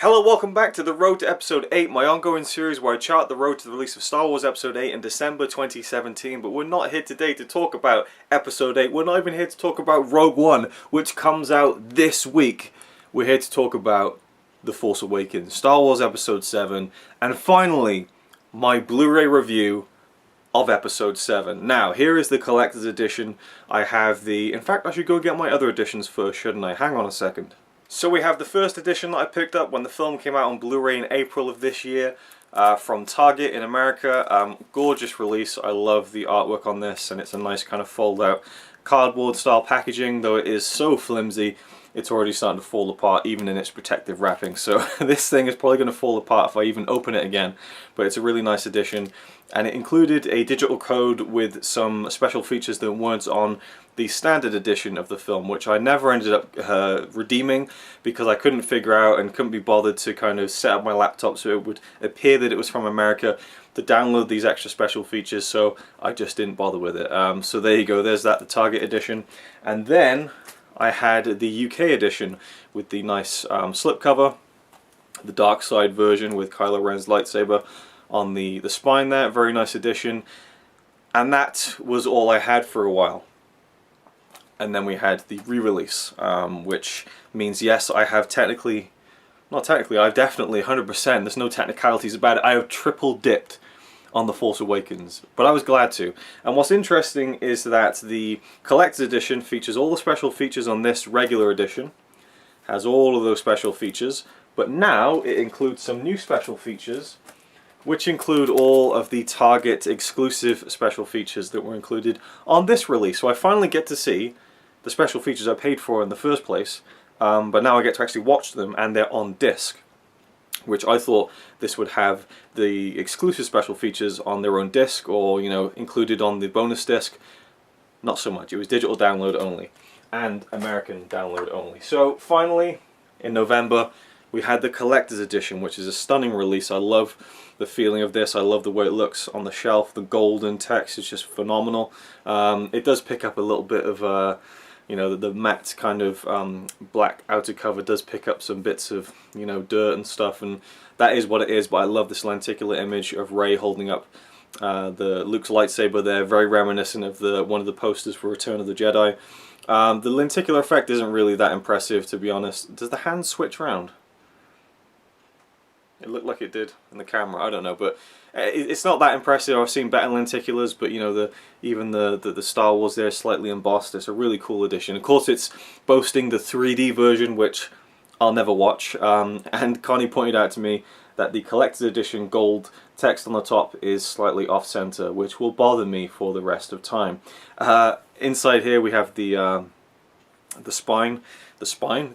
Hello, welcome back to The Road to Episode 8, my ongoing series where I chart the road to the release of Star Wars Episode 8 in December 2017, but we're not here today to talk about Episode 8, we're not even here to talk about Rogue One, which comes out this week. We're here to talk about The Force Awakens, Star Wars Episode 7, and finally, my Blu-ray review of Episode 7. Now, here is the Collector's Edition. I have the... In fact, I should go get my other editions first, shouldn't I? Hang on a second. So we have the first edition that I picked up when the film came out on Blu-ray in April of this year from Target in America. Gorgeous release. I love the artwork on this, and it's a nice kind of fold-out cardboard style packaging, though it is so flimsy it's already starting to fall apart even in its protective wrapping. So this thing is probably going to fall apart if I even open it again, but it's a really nice edition, and it included a digital code with some special features that weren't on the standard edition of the film, which I never ended up redeeming because I couldn't figure out and couldn't be bothered to kind of set up my laptop so it would appear that it was from America to download these extra special features, so I just didn't bother with it. So there you go, there's that, the Target edition. And then I had the UK edition with the nice slipcover, the dark side version with Kylo Ren's lightsaber on the spine there, very nice edition. And that was all I had for a while. And then we had the re-release, which means yes, I have technically, not technically, I've definitely 100%, there's no technicalities about it, I have triple dipped on The Force Awakens, but I was glad to. And what's interesting is that the Collector's Edition features all the special features on this regular edition, has all of those special features, but now it includes some new special features, which include all of the Target exclusive special features that were included on this release. So I finally get to see the special features I paid for in the first place, but now I get to actually watch them, and they're on disc, which I thought this would have the exclusive special features on their own disc, or, you know, included on the bonus disc. Not so much. It was digital download only and American download only. So finally, in November, we had the Collector's Edition, which is a stunning release. I love the feeling of this. I love the way it looks on the shelf. The golden text is just phenomenal. It does pick up a little bit of you know, the matte kind of black outer cover does pick up some bits of, you know, dirt and stuff, and that is what it is. But I love this lenticular image of Rey holding up the Luke's lightsaber there, very reminiscent of one of the posters for Return of the Jedi. The lenticular effect isn't really that impressive, to be honest. Does the hand switch around? It looked like it did in the camera, I don't know, but it's not that impressive. I've seen better lenticulars, but you know, even the Star Wars there is slightly embossed. It's a really cool edition. Of course, it's boasting the 3D version, which I'll never watch. And Connie pointed out to me that the Collector's Edition gold text on the top is slightly off-center, which will bother me for the rest of time. Inside here we have the spine.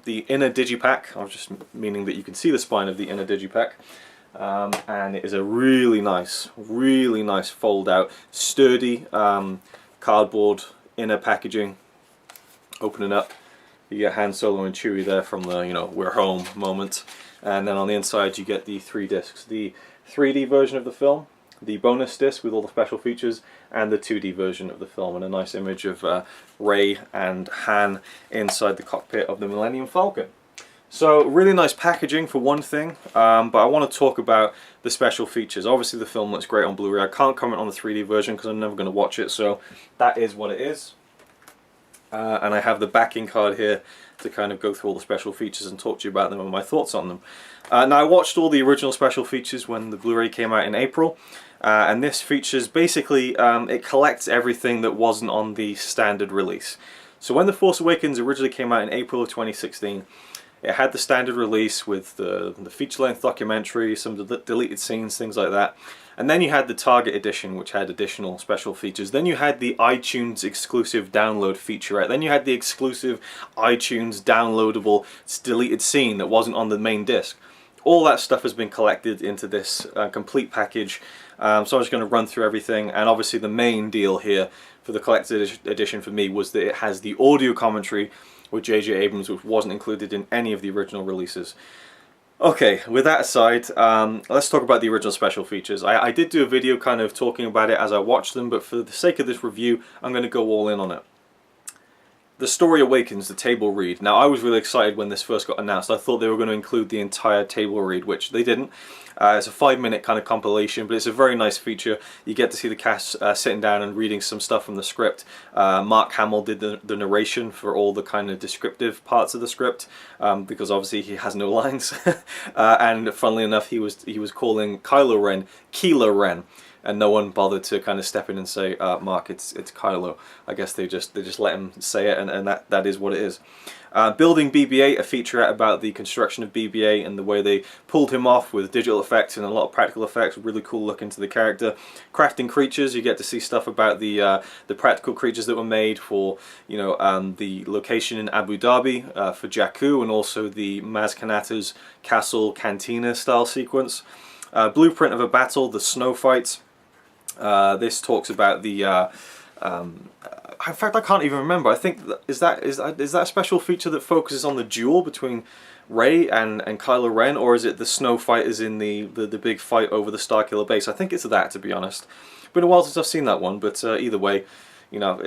The inner digipack. I was just meaning that you can see the spine of the inner digipack. And it is a really nice fold-out, sturdy cardboard inner packaging. Opening up, you get Han Solo and Chewie there from the, you know, we're home moment. And then on the inside you get the 3 discs. The 3D version of the film, the bonus disc with all the special features, and the 2D version of the film, and a nice image of Rey and Han inside the cockpit of the Millennium Falcon. So really nice packaging for one thing, but I want to talk about the special features. Obviously the film looks great on Blu-ray. I can't comment on the 3D version because I'm never going to watch it, so that is what it is. And I have the backing card here to kind of go through all the special features and talk to you about them and my thoughts on them. Now, I watched all the original special features when the Blu-ray came out in April, and this features basically, it collects everything that wasn't on the standard release. So when The Force Awakens originally came out in April of 2016, it had the standard release with the feature-length documentary, some deleted scenes, things like that. And then you had the Target edition, which had additional special features. Then you had the iTunes exclusive download featurette. Then you had the exclusive iTunes downloadable deleted scene that wasn't on the main disc. All that stuff has been collected into this complete package. So I'm just going to run through everything. And obviously the main deal here for the collector's edition for me was that it has the audio commentary with J.J. Abrams, which wasn't included in any of the original releases. Okay, with that aside, let's talk about the original special features. I did do a video kind of talking about it as I watched them, but for the sake of this review, I'm going to go all in on it. The Story Awakens, the table read. Now, I was really excited when this first got announced. I thought they were going to include the entire table read, which they didn't. It's a 5-minute kind of compilation, but it's a very nice feature. You get to see the cast sitting down and reading some stuff from the script. Mark Hamill did the narration for all the kind of descriptive parts of the script, because obviously he has no lines. And funnily enough, he was calling Kylo Ren Kylo Ren. And no one bothered to kind of step in and say, Mark, it's Kylo. I guess they just let him say it, and that is what it is. Building BB-8, a featurette about the construction of BB-8 and the way they pulled him off with digital effects and a lot of practical effects. Really cool look into the character. Crafting creatures, you get to see stuff about the practical creatures that were made for, you know, the location in Abu Dhabi for Jakku, and also the Maz Kanata's castle cantina style sequence. Blueprint of a battle, the snow fights. This talks about the. In fact, I can't even remember. I think is that a special feature that focuses on the duel between Rey and Kylo Ren, or is it the snow fighters in the big fight over the Starkiller base? I think it's that, to be honest. Been a while since I've seen that one, but either way, you know,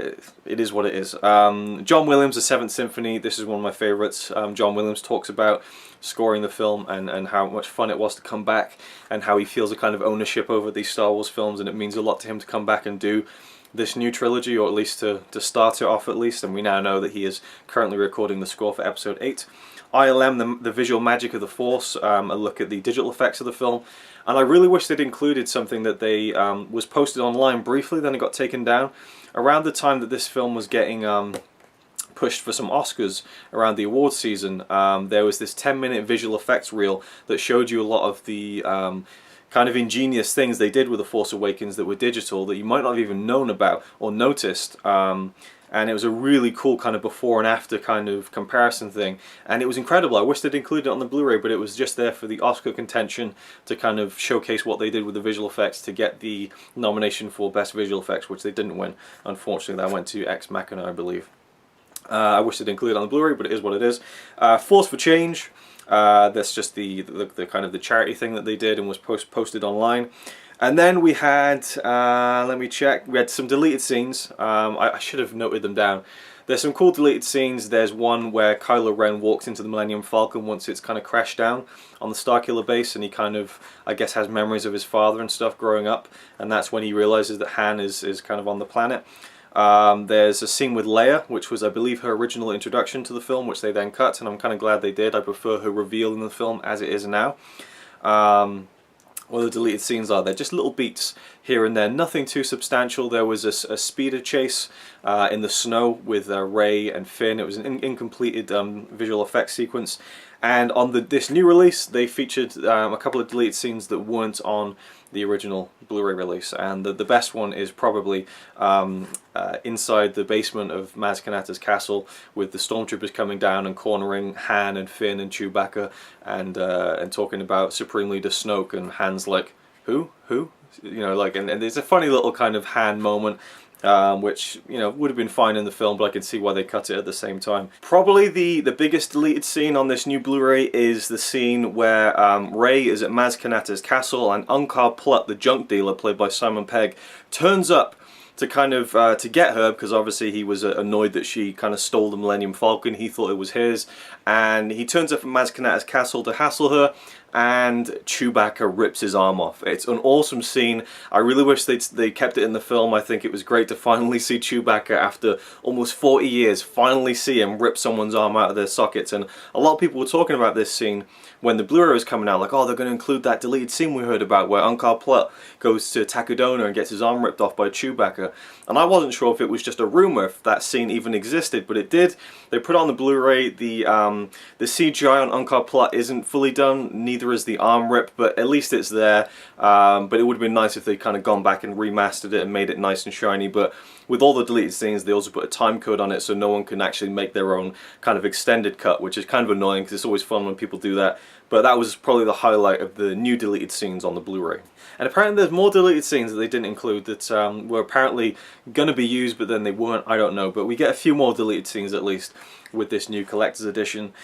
it is what it is. John Williams, The Seventh Symphony. This is one of my favourites. John Williams talks about scoring the film and how much fun it was to come back, and how he feels a kind of ownership over these Star Wars films, and it means a lot to him to come back and do this new trilogy, or at least to start it off at least. And we now know that he is currently recording the score for Episode 8. ILM, the visual magic of the Force, a look at the digital effects of the film. And I really wish they'd included something that they was posted online briefly, then it got taken down. Around the time that this film was getting pushed for some Oscars around the awards season, there was this 10-minute visual effects reel that showed you a lot of the kind of ingenious things they did with The Force Awakens that were digital that you might not have even known about or noticed. And it was a really cool kind of before and after kind of comparison thing, and it was incredible. I wish they'd included it on the Blu-ray, but it was just there for the Oscar contention to kind of showcase what they did with the visual effects to get the nomination for Best Visual Effects, which they didn't win. Unfortunately, that went to Ex Machina, I believe. I wish they'd included it on the Blu-ray, but it is what it is. Force for Change. That's just the kind of the charity thing that they did and was posted online. And then we had, let me check, we had some deleted scenes. I should have noted them down. There's some cool deleted scenes. There's one where Kylo Ren walks into the Millennium Falcon once it's kind of crashed down on the Starkiller base, and he kind of, I guess, has memories of his father and stuff growing up, and that's when he realizes that Han is kind of on the planet. There's a scene with Leia, which was, I believe, her original introduction to the film, which they then cut, and I'm kind of glad they did. I prefer her reveal in the film as it is now. What the deleted scenes are, they're just little beats here and there, nothing too substantial. There was a speeder chase in the snow with Rey and Finn. It was an incompleted visual effects sequence. And on this new release, they featured a couple of deleted scenes that weren't on the original Blu-ray release. And the best one is probably inside the basement of Maz Kanata's castle, with the stormtroopers coming down and cornering Han and Finn and Chewbacca, and talking about Supreme Leader Snoke, and Han's like, who? You know, like, and there's a funny little kind of Han moment. Which, you know, would have been fine in the film, but I can see why they cut it at the same time. Probably the biggest deleted scene on this new Blu-ray is the scene where Rey is at Maz Kanata's castle, and Unkar Plutt, the junk dealer, played by Simon Pegg, turns up to kind of to get her, because obviously he was annoyed that she kind of stole the Millennium Falcon. He thought it was his, and he turns up at Maz Kanata's castle to hassle her, and Chewbacca rips his arm off. It's an awesome scene. I really wish they kept it in the film. I think it was great to finally see Chewbacca, after almost 40 years, finally see him rip someone's arm out of their sockets. And a lot of people were talking about this scene when the Blu-ray was coming out, like, oh, they're going to include that deleted scene we heard about where Unkar Plutt goes to Takodana and gets his arm ripped off by Chewbacca. And I wasn't sure if it was just a rumor, if that scene even existed, but it did. They put on the Blu-ray. The CGI on Unkar Plutt isn't fully done, neither is the arm rip, but at least it's there. But it would have been nice if they kind of gone back and remastered it and made it nice and shiny. But with all the deleted scenes, they also put a time code on it, so no one can actually make their own kind of extended cut, which is kind of annoying because it's always fun when people do that. But that was probably the highlight of the new deleted scenes on the Blu-ray. And apparently there's more deleted scenes that they didn't include that were apparently going to be used, but then they weren't. I don't know. But we get a few more deleted scenes at least with this new collector's edition.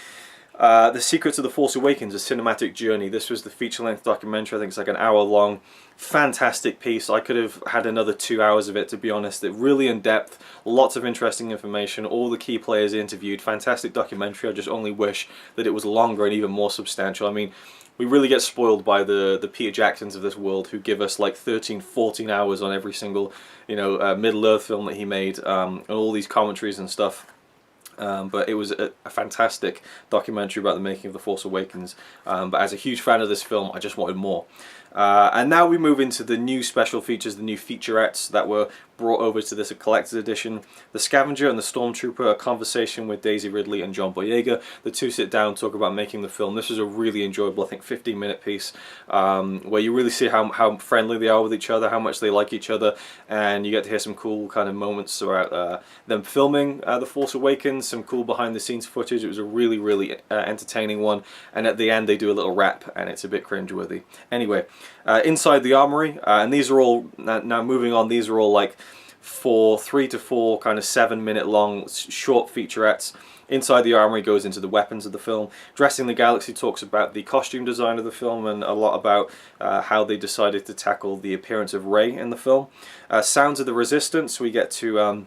The Secrets of the Force Awakens, A Cinematic Journey. This was the feature-length documentary. I think it's like an hour long. Fantastic piece. I could have had another 2 hours of it, to be honest. It really in depth, lots of interesting information, all the key players interviewed. Fantastic documentary. I just only wish that it was longer and even more substantial. I mean, we really get spoiled by the Peter Jacksons of this world, who give us like 13, 14 hours on every single, you know, Middle-earth film that he made, and all these commentaries and stuff. But it was a fantastic documentary about the making of The Force Awakens. But as a huge fan of this film, I just wanted more. And now we move into the new special features, the new featurettes that were brought over to this collector's edition. The Scavenger and the Stormtrooper, a conversation with Daisy Ridley and John Boyega. The two sit down, talk about making the film. This was a really enjoyable, I think, 15-minute piece, where you really see how friendly they are with each other, how much they like each other, and you get to hear some cool kind of moments about them filming The Force Awakens, some cool behind-the-scenes footage. It was a really, really entertaining one, and at the end they do a little rap, and it's a bit cringeworthy. Anyway, inside the armory, and these are all, now moving on, these are all like 3 to 4 kind of 7-minute long short featurettes. Inside the Armory goes into the weapons of the film. Dressing the Galaxy talks about the costume design of the film and a lot about how they decided to tackle the appearance of Rey in the film. Sounds of the Resistance, we get to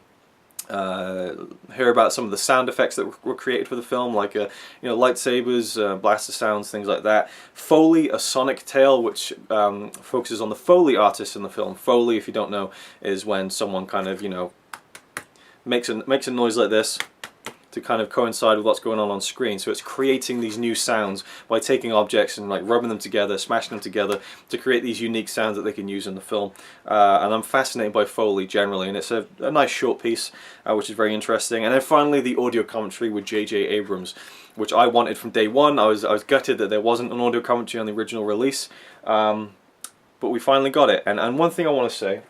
hear about some of the sound effects that were created for the film, like you know, lightsabers, blaster sounds, things like that. Foley, A Sonic Tale, which focuses on the Foley artists in the film. Foley, if you don't know, is when someone kind of, you know, makes a noise like this to kind of coincide with what's going on screen. So it's creating these new sounds by taking objects and like rubbing them together, smashing them together to create these unique sounds that they can use in the film. And I'm fascinated by Foley generally, and it's a nice short piece, which is very interesting. And then finally the audio commentary with J.J. Abrams, which I wanted from day one. I was gutted that there wasn't an audio commentary on the original release, but we finally got it. And one thing I want to say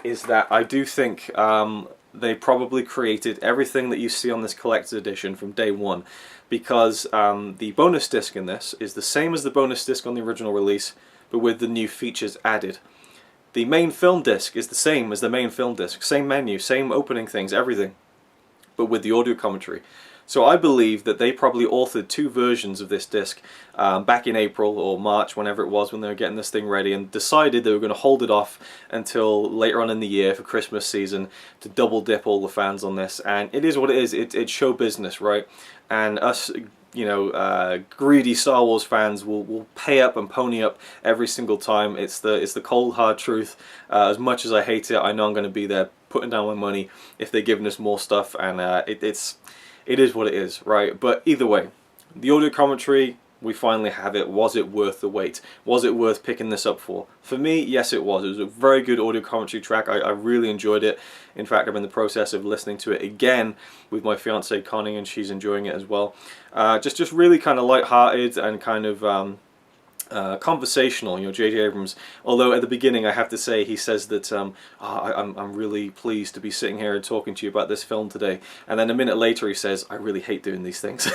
is that I do think they probably created everything that you see on this collector's edition from day one, because the bonus disc in this is the same as the bonus disc on the original release, but with the new features added. The main film disc is the same as the main film disc, same menu, same opening things, everything, but with the audio commentary. So I believe that they probably authored 2 versions of this disc back in April or March, whenever it was, when they were getting this thing ready, and decided they were going to hold it off until later on in the year for Christmas season to double dip all the fans on this. And it is what it is. It's show business, right? And us, you know, greedy Star Wars fans will pay up and pony up every single time. It's the cold hard truth. As much as I hate it, I know I'm going to be there putting down my money if they're giving us more stuff, and it is what it is, right? But either way, the audio commentary, we finally have it. Was it worth the wait? Was it worth picking this up for? For me, yes it was. It was a very good audio commentary track. I really enjoyed it. In fact, I'm in the process of listening to it again with my fiancée Connie, and she's enjoying it as well. Just really kind of light-hearted and kind of conversational, you know, J.J. Abrams. Although at the beginning, I have to say, he says that I'm really pleased to be sitting here and talking to you about this film today. And then a minute later, he says, I really hate doing these things.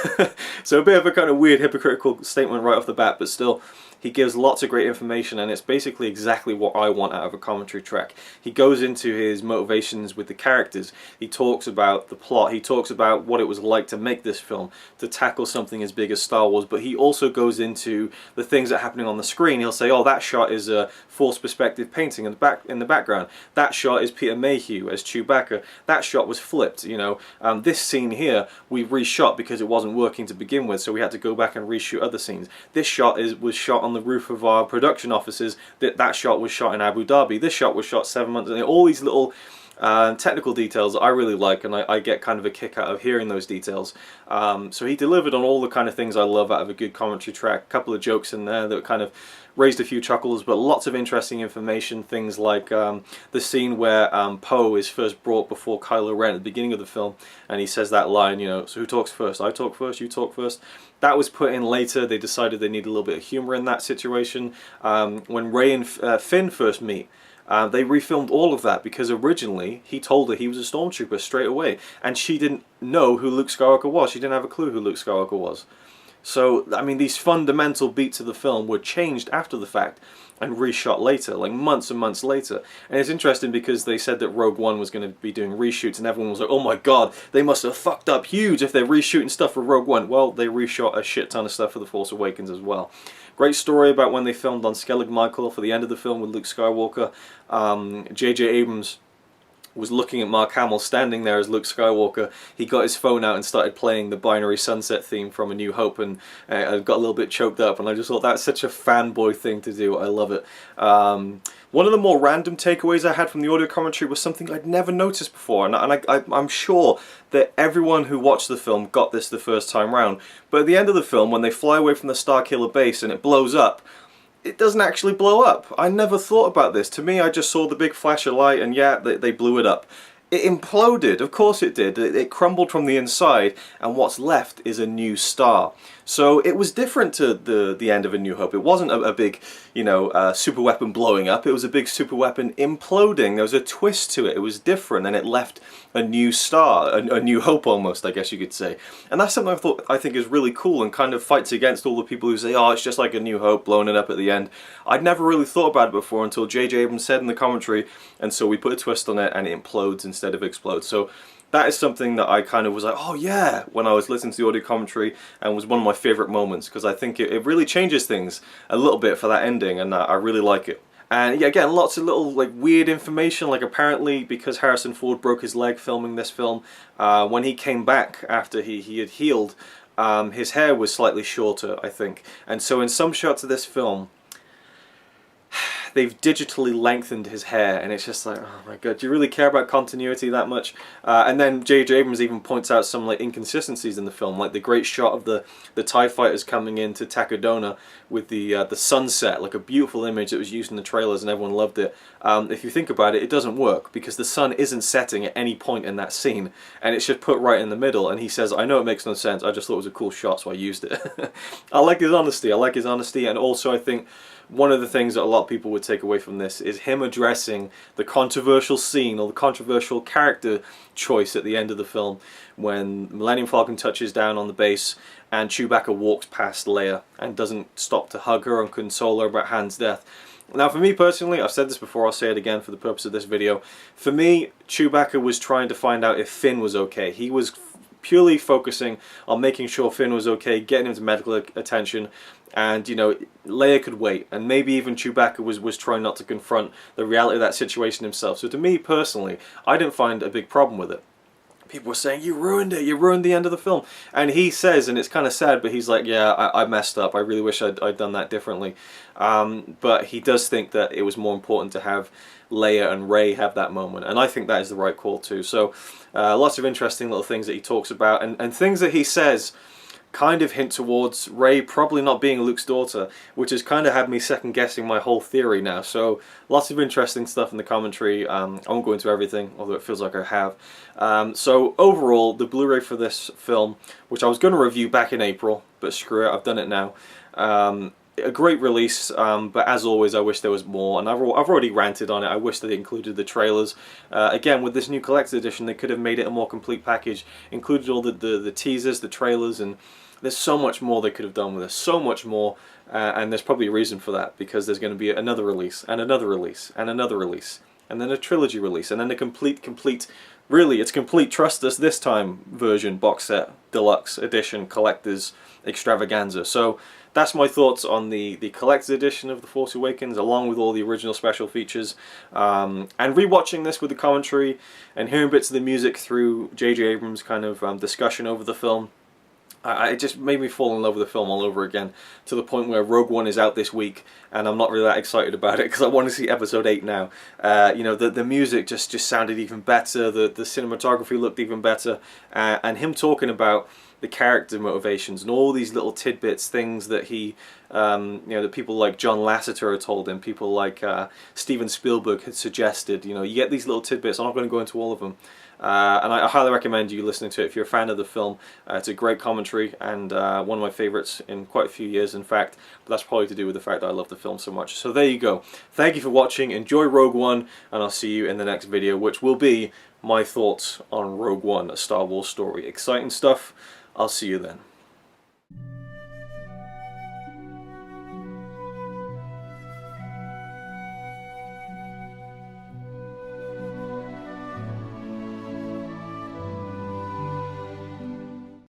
So a bit of a kind of weird, hypocritical statement right off the bat, but still, he gives lots of great information, and it's basically exactly what I want out of a commentary track. He goes into his motivations with the characters. He talks about the plot. He talks about what it was like to make this film, to tackle something as big as Star Wars. But he also goes into the things that are happening on the screen. He'll say, oh, that shot is a forced perspective painting in the background. That shot is Peter Mayhew as Chewbacca. That shot was flipped, you know. This scene here, we reshot because it wasn't working to begin with, so we had to go back and reshoot other scenes. This shot was shot on the roof of our production offices. That shot was shot in Abu Dhabi. This shot was shot 7 months ago. All these little technical details that I really like, and I get kind of a kick out of hearing those details. So he delivered on all the kind of things I love out of a good commentary track. A couple of jokes in there that kind of raised a few chuckles, but lots of interesting information. Things like the scene where Poe is first brought before Kylo Ren at the beginning of the film, and he says that line, you know, so who talks first? I talk first, you talk first. That was put in later. They decided they needed a little bit of humor in that situation. When Rey and Finn first meet, they refilmed all of that because originally he told her he was a stormtrooper straight away, and she didn't know who Luke Skywalker was. She didn't have a clue who Luke Skywalker was. So, I mean, these fundamental beats of the film were changed after the fact and reshot later, like months and months later. And it's interesting because they said that Rogue One was going to be doing reshoots, and everyone was like, oh my god, they must have fucked up huge if they're reshooting stuff for Rogue One. Well, they reshot a shit ton of stuff for The Force Awakens as well. Great story about when they filmed on Skellig Michael for the end of the film with Luke Skywalker. J.J. Abrams was looking at Mark Hamill standing there as Luke Skywalker. He got his phone out and started playing the Binary Sunset theme from A New Hope, and I got a little bit choked up, and I just thought that's such a fanboy thing to do. I love it. One of the more random takeaways I had from the audio commentary was something I'd never noticed before, and I'm sure that everyone who watched the film got this the first time round. But at the end of the film, when they fly away from the Starkiller base and it blows up, it doesn't actually blow up. I never thought about this. To me, I just saw the big flash of light and yeah, they blew it up. It imploded, of course it did. It crumbled from the inside, and what's left is a new star. So it was different to the end of A New Hope. It wasn't a big, you know, super weapon blowing up. It was a big super weapon imploding. There was a twist to it. It was different, and it left a new star, a new hope almost, I guess you could say. And that's something I think is really cool and kind of fights against all the people who say, oh, it's just like A New Hope, blowing it up at the end. I'd never really thought about it before until J.J. Abrams said in the commentary, and so we put a twist on it and it implodes instead of explodes. So that is something that I kind of was like, oh yeah, when I was listening to the audio commentary, and was one of my favourite moments, because I think it really changes things a little bit for that ending, and I really like it. And yeah, again, lots of little like weird information, like apparently because Harrison Ford broke his leg filming this film, when he came back after he had healed, his hair was slightly shorter, I think. And so in some shots of this film, they've digitally lengthened his hair, and it's just like, oh my god, do you really care about continuity that much? And then J.J. Abrams even points out some like inconsistencies in the film, like the great shot of the TIE fighters coming into Takodana with the sunset, like a beautiful image that was used in the trailers and everyone loved it. If you think about it, it doesn't work because the sun isn't setting at any point in that scene, and it's just put right in the middle. And he says, I know it makes no sense, I just thought it was a cool shot, so I used it. I like his honesty. I like his honesty, and also I think one of the things that a lot of people would take away from this is him addressing the controversial scene or the controversial character choice at the end of the film when Millennium Falcon touches down on the base and Chewbacca walks past Leia and doesn't stop to hug her and console her about Han's death. Now for me personally, I've said this before, I'll say it again for the purpose of this video, for me Chewbacca was trying to find out if Finn was okay. He was purely focusing on making sure Finn was okay, getting him to medical attention, and you know, Leia could wait, and maybe even Chewbacca was trying not to confront the reality of that situation himself. So to me personally, I didn't find a big problem with it. People were saying, you ruined it, you ruined the end of the film. And he says, and it's kind of sad, but he's like, yeah, I messed up, I really wish I'd done that differently. But he does think that it was more important to have Leia and Rey have that moment, and I think that is the right call too. So lots of interesting little things that he talks about, and things that he says kind of hint towards Rey probably not being Luke's daughter, which has kind of had me second guessing my whole theory now. So lots of interesting stuff in the commentary. I won't go into everything, although it feels like I have. So overall, the Blu-ray for this film, which I was going to review back in April, but screw it, I've done it now. A great release, but as always I wish there was more, and I've already ranted on it. I wish they included the trailers. Again, with this new collector's edition, they could have made it a more complete package, included all the teasers, the trailers, and there's so much more they could have done with this, so much more, and there's probably a reason for that, because there's going to be another release, and another release, and another release, and then a trilogy release, and then a complete, really, it's complete Trust Us This Time version, box set, deluxe edition, collector's extravaganza. So that's my thoughts on the collector's edition of The Force Awakens, along with all the original special features. And rewatching this with the commentary and hearing bits of the music through J.J. Abrams' kind of discussion over the film, it just made me fall in love with the film all over again, to the point where Rogue One is out this week, and I'm not really that excited about it because I want to see Episode 8 now. You know, the music just sounded even better, the cinematography looked even better, and him talking about the character motivations and all these little tidbits, things that he, you know, that people like John Lasseter had told him, people like Steven Spielberg had suggested. You know, you get these little tidbits. I'm not going to go into all of them. And I highly recommend you listening to it if you're a fan of the film. It's a great commentary, and one of my favourites in quite a few years, in fact. But that's probably to do with the fact that I love the film so much. So there you go. Thank you for watching. Enjoy Rogue One, and I'll see you in the next video, which will be my thoughts on Rogue One, A Star Wars Story. Exciting stuff. I'll see you then.